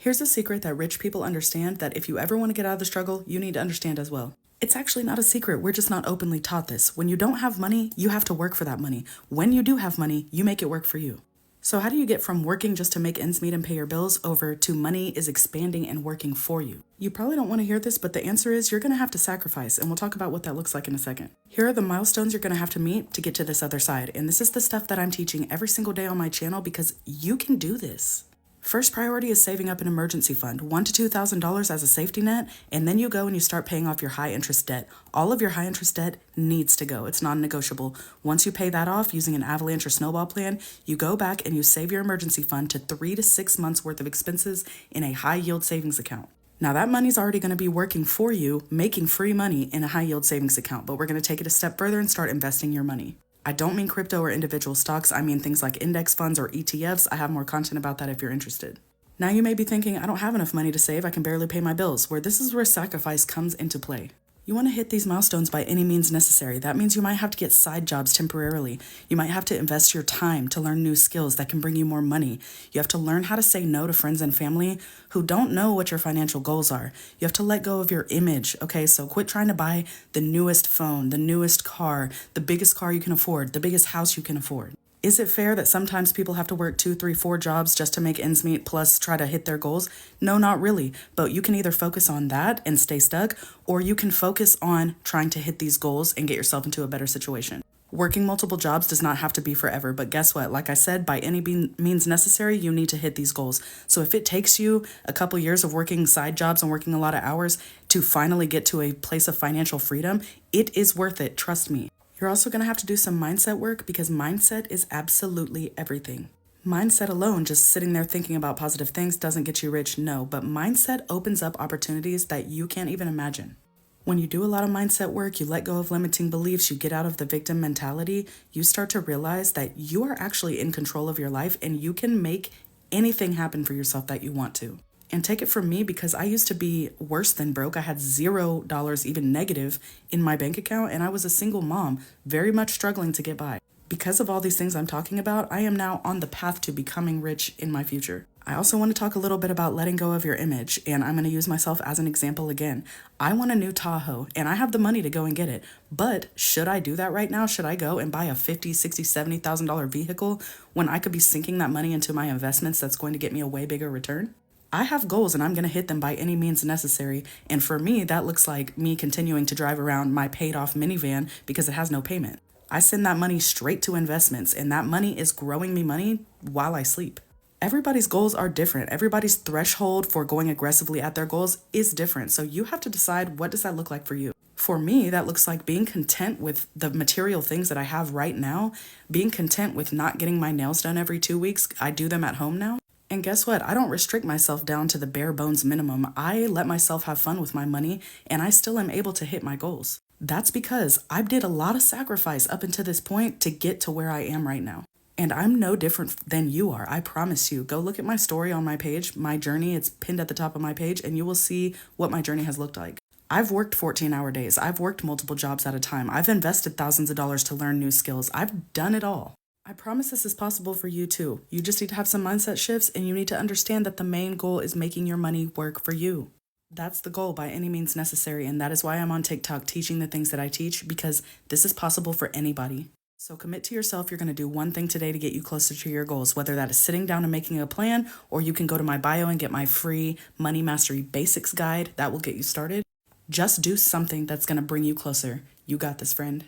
Here's a secret that rich people understand that if you ever want to get out of the struggle, you need to understand as well. It's actually not a secret. We're just not openly taught this. When you don't have money, you have to work for that money. When you do have money, you make it work for you. So, how do you get from working just to make ends meet and pay your bills over to money is expanding and working for you? You probably don't want to hear this, but the answer is you're going to have to sacrifice, and we'll talk about what that looks like in a second. Here are the milestones you're going to have to meet to get to this other side, and this is the stuff that I'm teaching every single day on my channel because you can do this. First priority is saving up an emergency fund, $1,000 to $2,000 as a safety net, and then you go and you start paying off your high interest debt. All of your high interest debt needs to go. It's non-negotiable. Once you pay that off using an avalanche or snowball plan, you go back and you save your emergency fund to 3 to 6 months worth of expenses in a high yield savings account. Now that money's already going to be working for you, making free money in a high yield savings account, but we're going to take it a step further and start investing your money. I don't mean crypto or individual stocks. I mean things like index funds or ETFs. I have more content about that if you're interested. Now you may be thinking, I don't have enough money to save. I can barely pay my bills. This is where sacrifice comes into play. You want to hit these milestones by any means necessary. That means you might have to get side jobs temporarily. You might have to invest your time to learn new skills that can bring you more money. You have to learn how to say no to friends and family who don't know what your financial goals are. You have to let go of your image. Okay, so quit trying to buy the newest phone, the newest car, the biggest car you can afford, the biggest house you can afford. Is it fair that sometimes people have to work 2, 3, 4 jobs just to make ends meet plus try to hit their goals? No, not really. But you can either focus on that and stay stuck, or you can focus on trying to hit these goals and get yourself into a better situation. Working multiple jobs does not have to be forever, but guess what? Like I said, by any means necessary, you need to hit these goals. So if it takes you a couple years of working side jobs and working a lot of hours to finally get to a place of financial freedom, it is worth it, trust me. You're also going to have to do some mindset work because mindset is absolutely everything. Mindset alone, just sitting there thinking about positive things, doesn't get you rich, no, but mindset opens up opportunities that you can't even imagine. When you do a lot of mindset work, you let go of limiting beliefs, you get out of the victim mentality, you start to realize that you are actually in control of your life and you can make anything happen for yourself that you want to. And take it from me because I used to be worse than broke. I had $0, even negative, in my bank account, and I was a single mom, very much struggling to get by. Because of all these things I'm talking about, I am now on the path to becoming rich in my future. I also want to talk a little bit about letting go of your image, and I'm going to use myself as an example again. I want a new Tahoe, and I have the money to go and get it. But should I do that right now? Should I go and buy a $50,000, $60,000, $70,000 vehicle when I could be sinking that money into my investments that's going to get me a way bigger return? I have goals and I'm going to hit them by any means necessary. And for me, that looks like me continuing to drive around my paid off minivan because it has no payment. I send that money straight to investments and that money is growing me money while I sleep. Everybody's goals are different. Everybody's threshold for going aggressively at their goals is different. So you have to decide, what does that look like for you? For me, that looks like being content with the material things that I have right now, being content with not getting my nails done every 2 weeks. I do them at home now. And guess what? I don't restrict myself down to the bare bones minimum. I let myself have fun with my money and I still am able to hit my goals. That's because I did a lot of sacrifice up until this point to get to where I am right now. And I'm no different than you are. I promise you. Go look at my story on my page, my journey. It's pinned at the top of my page and you will see what my journey has looked like. I've worked 14-hour days. I've worked multiple jobs at a time. I've invested thousands of dollars to learn new skills. I've done it all. I promise this is possible for you too. You just need to have some mindset shifts and you need to understand that the main goal is making your money work for you. That's the goal by any means necessary, and that is why I'm on TikTok teaching the things that I teach, because this is possible for anybody. So commit to yourself. You're going to do one thing today to get you closer to your goals, whether that is sitting down and making a plan, or you can go to my bio and get my free Money Mastery Basics guide. That will get you started. Just do something that's going to bring you closer. You got this, friend.